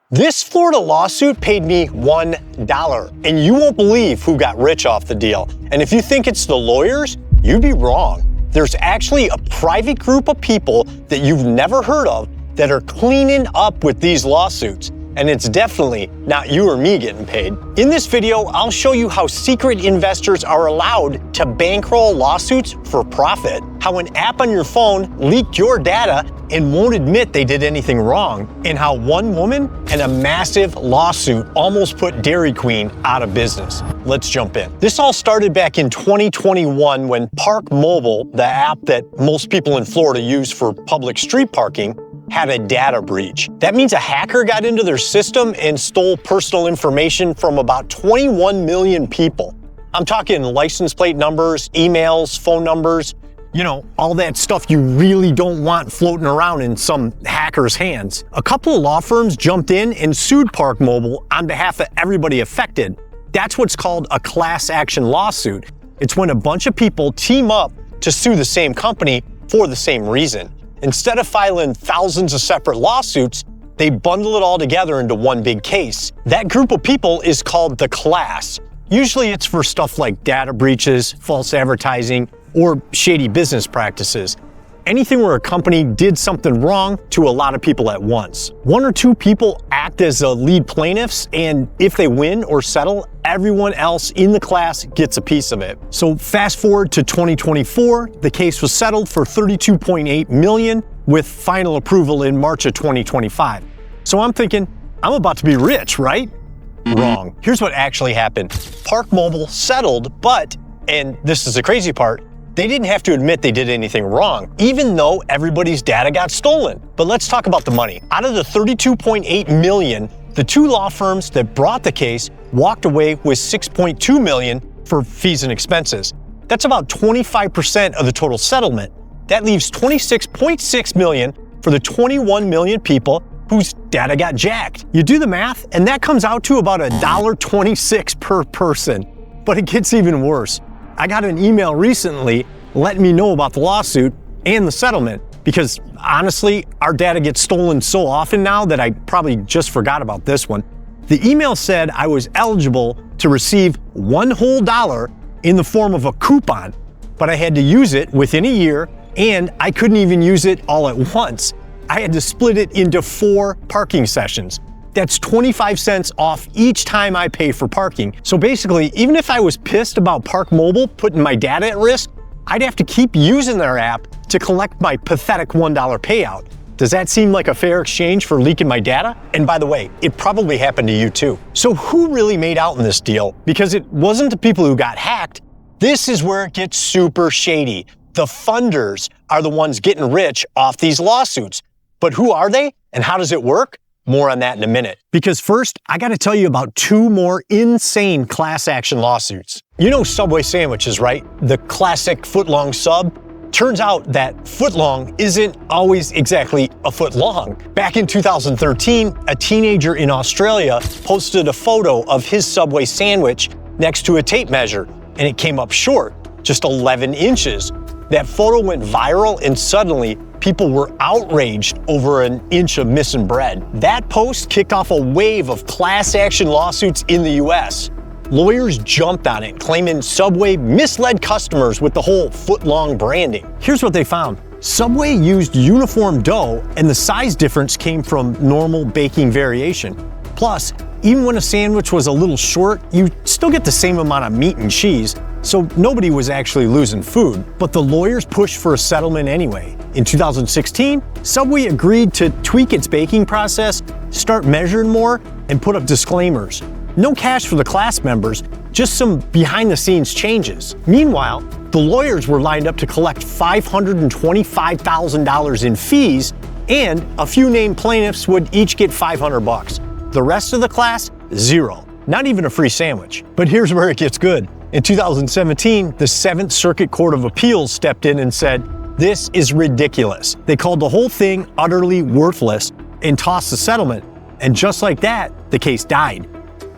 This Florida lawsuit paid me $1, and you won't believe who got rich off the deal. And if you think it's the lawyers, you'd be wrong. There's actually a private group of people that you've never heard of that are cleaning up with these lawsuits. And it's definitely not you or me getting paid. In this video, I'll show you how secret investors are allowed to bankroll lawsuits for profit, how an app on your phone leaked your data and won't admit they did anything wrong, and how one woman and a massive lawsuit almost put Dairy Queen out of business. Let's jump in. This all started back in 2021 when Park Mobile, the app that most people in Florida use for public street parking, had a data breach. That means a hacker got into their system and stole personal information from about 21 million people. I'm talking license plate numbers, emails, phone numbers, all that stuff you really don't want floating around in some hacker's hands. A couple of law firms jumped in and sued Park Mobile on behalf of everybody affected. That's what's called a class action lawsuit. It's when a bunch of people team up to sue the same company for the same reason. Instead of filing thousands of separate lawsuits, they bundle it all together into one big case. That group of people is called the class. Usually it's for stuff like data breaches, false advertising, or shady business practices. Anything where a company did something wrong to a lot of people at once. One or two people act as the lead plaintiffs, and if they win or settle, everyone else in the class gets a piece of it. So fast forward to 2024, the case was settled for $32.8 million with final approval in March of 2025. So I'm thinking, I'm about to be rich, right? Wrong. Here's what actually happened. Park Mobile settled, but, and this is the crazy part, they didn't have to admit they did anything wrong, even though everybody's data got stolen. But let's talk about the money. Out of the $32.8 million, the two law firms that brought the case walked away with $6.2 million for fees and expenses. That's about 25% of the total settlement. That leaves $26.6 million for the 21 million people whose data got jacked. You do the math, and that comes out to about $1.26 per person. But it gets even worse. I got an email recently letting me know about the lawsuit and the settlement because honestly, our data gets stolen so often now that I probably just forgot about this one. The email said I was eligible to receive $1 whole in the form of a coupon, but I had to use it within a year and I couldn't even use it all at once. I had to split it into 4 parking sessions. That's 25 cents off each time I pay for parking. So basically, even if I was pissed about Park Mobile putting my data at risk, I'd have to keep using their app to collect my pathetic $1 payout. Does that seem like a fair exchange for leaking my data? And by the way, it probably happened to you too. So who really made out in this deal? Because it wasn't the people who got hacked. This is where it gets super shady. The funders are the ones getting rich off these lawsuits. But who are they and how does it work? More on that in a minute. Because first, I gotta tell you about 2 more insane class action lawsuits. You know Subway sandwiches, right? The classic foot-long sub? Turns out that footlong isn't always exactly a foot long. Back in 2013, a teenager in Australia posted a photo of his Subway sandwich next to a tape measure, and it came up short, just 11 inches. That photo went viral and suddenly people were outraged over an inch of missing bread. That post kicked off a wave of class action lawsuits in the US. Lawyers jumped on it, claiming Subway misled customers with the whole foot-long branding. Here's what they found. Subway used uniform dough and the size difference came from normal baking variation. Plus, even when a sandwich was a little short, you still get the same amount of meat and cheese, so nobody was actually losing food. But the lawyers pushed for a settlement anyway. In 2016, Subway agreed to tweak its baking process, start measuring more, and put up disclaimers. No cash for the class members, just some behind-the-scenes changes. Meanwhile, the lawyers were lined up to collect $525,000 in fees, and a few named plaintiffs would each get $500. The rest of the class, $0. Not even a free sandwich. But here's where it gets good. In 2017, the 7th Circuit Court of Appeals stepped in and said, "This is ridiculous." They called the whole thing utterly worthless and tossed the settlement. And just like that, the case died.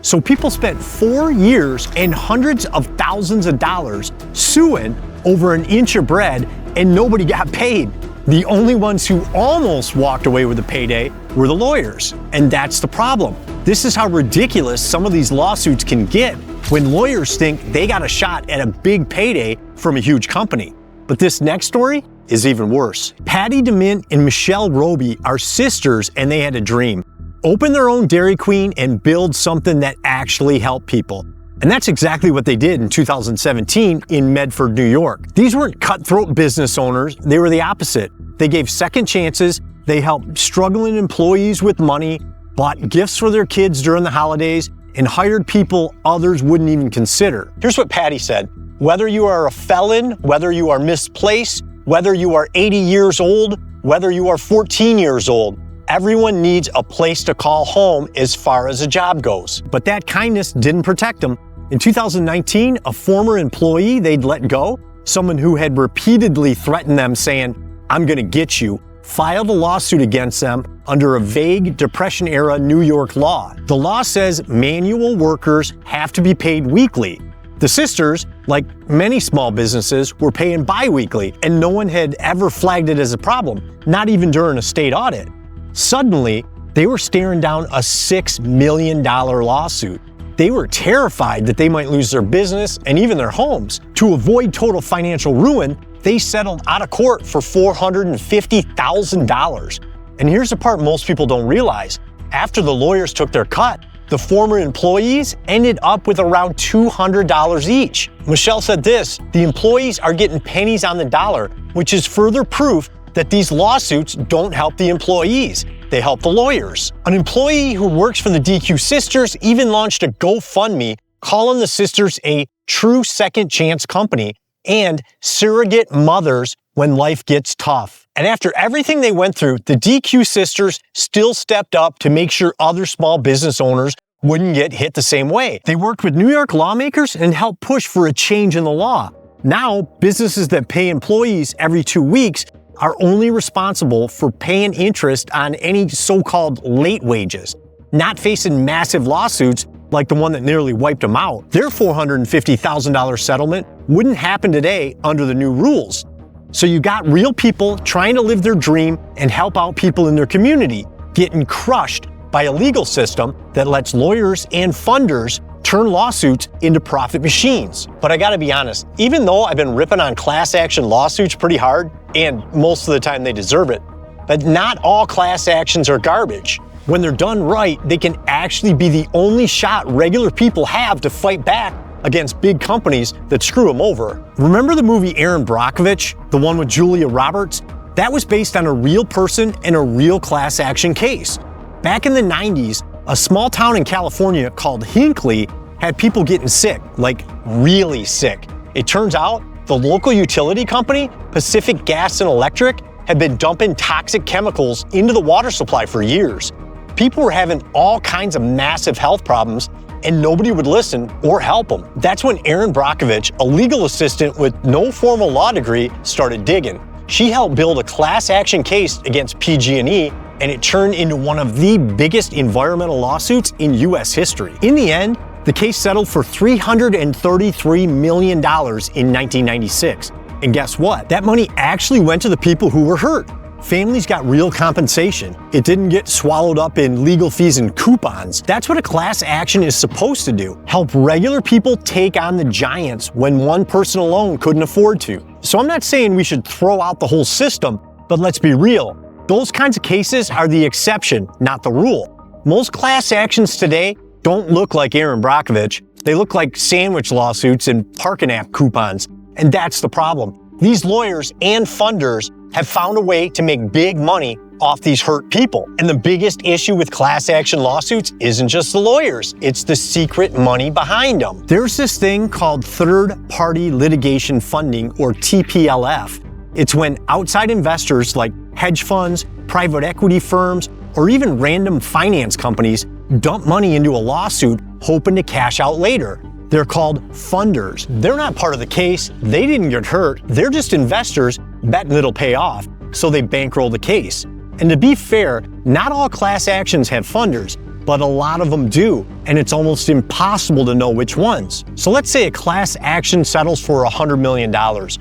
So people spent 4 years and hundreds of thousands of dollars suing over an inch of bread and nobody got paid. The only ones who almost walked away with a payday were the lawyers. And that's the problem. This is how ridiculous some of these lawsuits can get when lawyers think they got a shot at a big payday from a huge company. But this next story is even worse. Patty DeMint and Michelle Roby are sisters, and they had a dream. Open their own Dairy Queen and build something that actually helped people. And that's exactly what they did in 2017 in Medford, New York. These weren't cutthroat business owners, they were the opposite. They gave second chances, they helped struggling employees with money, bought gifts for their kids during the holidays, and hired people others wouldn't even consider. Here's what Patty said: whether you are a felon, whether you are misplaced, whether you are 80 years old, whether you are 14 years old, everyone needs a place to call home as far as a job goes. But that kindness didn't protect them. In 2019, a former employee they'd let go, someone who had repeatedly threatened them saying, "I'm gonna get you," filed a lawsuit against them under a vague Depression-era New York law. The law says manual workers have to be paid weekly. The sisters, like many small businesses, were paying bi-weekly, and no one had ever flagged it as a problem, not even during a state audit. Suddenly, they were staring down a $6 million lawsuit. They were terrified that they might lose their business and even their homes. To avoid total financial ruin, they settled out of court for $450,000. And here's the part most people don't realize. After the lawyers took their cut, the former employees ended up with around $200 each. Michelle said this: the employees are getting pennies on the dollar, which is further proof that these lawsuits don't help the employees. They help the lawyers. An employee who works for the DQ sisters even launched a GoFundMe calling the sisters a true second chance company and surrogate mothers when life gets tough. And after everything they went through, the DQ sisters still stepped up to make sure other small business owners wouldn't get hit the same way. They worked with New York lawmakers and helped push for a change in the law. Now, businesses that pay employees every 2 weeks are only responsible for paying interest on any so-called late wages, not facing massive lawsuits like the one that nearly wiped them out. Their $450,000 settlement wouldn't happen today under the new rules. So you got real people trying to live their dream and help out people in their community, getting crushed by a legal system that lets lawyers and funders turn lawsuits into profit machines. But I gotta be honest, even though I've been ripping on class action lawsuits pretty hard, and most of the time they deserve it, but not all class actions are garbage. When they're done right, they can actually be the only shot regular people have to fight back against big companies that screw them over. Remember the movie Erin Brockovich, the one with Julia Roberts? That was based on a real person and a real class action case. Back in the 90s, a small town in California called Hinckley had people getting sick, like really sick. It turns out the local utility company, Pacific Gas and Electric, had been dumping toxic chemicals into the water supply for years. People were having all kinds of massive health problems, and nobody would listen or help them. That's when Erin Brockovich, a legal assistant with no formal law degree, started digging. She helped build a class action case against PG&E, and it turned into one of the biggest environmental lawsuits in US history. In the end, the case settled for $333 million in 1996. And guess what? That money actually went to the people who were hurt. Families got real compensation. It didn't get swallowed up in legal fees and coupons. That's what a class action is supposed to do. Help regular people take on the giants when one person alone couldn't afford to. So I'm not saying we should throw out the whole system, but let's be real. Those kinds of cases are the exception, not the rule. Most class actions today don't look like Erin Brockovich. They look like sandwich lawsuits and parking app coupons. And that's the problem. These lawyers and funders have found a way to make big money off these hurt people. And the biggest issue with class action lawsuits isn't just the lawyers, it's the secret money behind them. There's this thing called third-party litigation funding, or TPLF. It's when outside investors like hedge funds, private equity firms, or even random finance companies dump money into a lawsuit hoping to cash out later. They're called funders. They're not part of the case, they didn't get hurt, they're just investors betting it'll pay off, so they bankroll the case. And to be fair, not all class actions have funders. but a lot of them do, and it's almost impossible to know which ones. So let's say a class action settles for $100 million.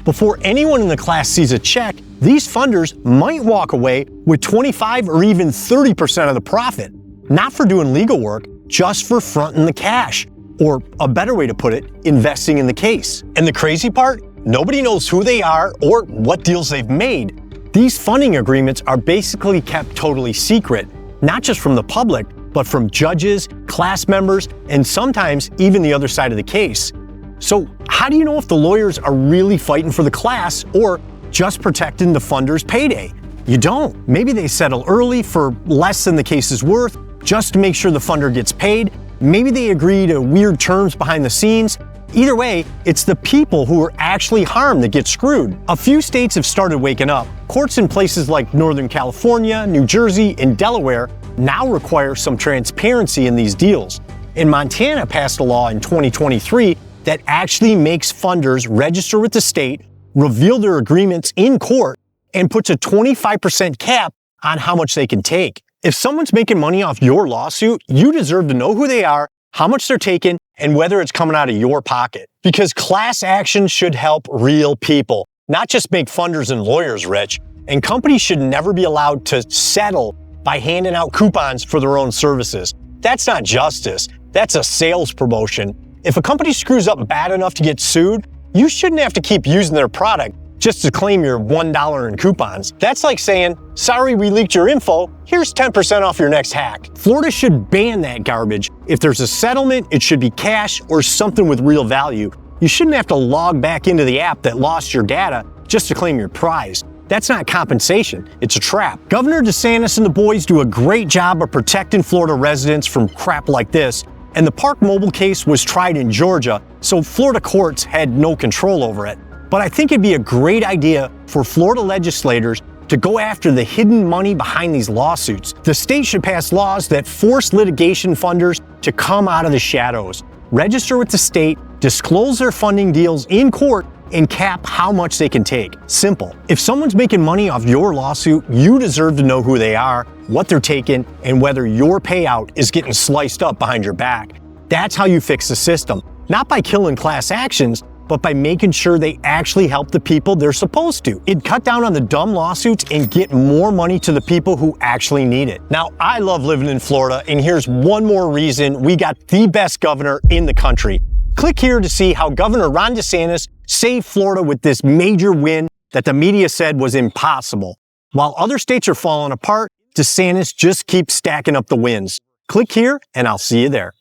Before anyone in the class sees a check, these funders might walk away with 25 or even 30% of the profit, not for doing legal work, just for fronting the cash. Or a better way to put it, investing in the case. And the crazy part? Nobody knows who they are or what deals they've made. These funding agreements are basically kept totally secret, not just from the public, but from judges, class members, and sometimes even the other side of the case. So how do you know if the lawyers are really fighting for the class or just protecting the funder's payday? You don't. Maybe they settle early for less than the case is worth, just to make sure the funder gets paid. Maybe they agree to weird terms behind the scenes. Either way, it's the people who are actually harmed that get screwed. A few states have started waking up. Courts in places like Northern California, New Jersey, and Delaware now require some transparency in these deals. And Montana passed a law in 2023 that actually makes funders register with the state, reveal their agreements in court, and puts a 25% cap on how much they can take. If someone's making money off your lawsuit, you deserve to know who they are, how much they're taking, and whether it's coming out of your pocket. Because class actions should help real people, not just make funders and lawyers rich. And companies should never be allowed to settle by handing out coupons for their own services. That's not justice. That's a sales promotion. If a company screws up bad enough to get sued, you shouldn't have to keep using their product just to claim your $1 in coupons. That's like saying, sorry we leaked your info, here's 10% off your next hack. Florida should ban that garbage. If there's a settlement, it should be cash or something with real value. You shouldn't have to log back into the app that lost your data just to claim your prize. That's not compensation, it's a trap. Governor DeSantis and the boys do a great job of protecting Florida residents from crap like this, and the Park Mobile case was tried in Georgia, so Florida courts had no control over it. But I think it'd be a great idea for Florida legislators to go after the hidden money behind these lawsuits. The state should pass laws that force litigation funders to come out of the shadows, register with the state, disclose their funding deals in court, and cap how much they can take. Simple. If someone's making money off your lawsuit, you deserve to know who they are, what they're taking, and whether your payout is getting sliced up behind your back. That's how you fix the system. Not by killing class actions, but by making sure they actually help the people they're supposed to. It'd cut down on the dumb lawsuits and get more money to the people who actually need it. Now, I love living in Florida, and here's one more reason we got the best governor in the country. Click here to see how Governor Ron DeSantis saved Florida with this major win that the media said was impossible. While other states are falling apart, DeSantis just keeps stacking up the wins. Click here, and I'll see you there.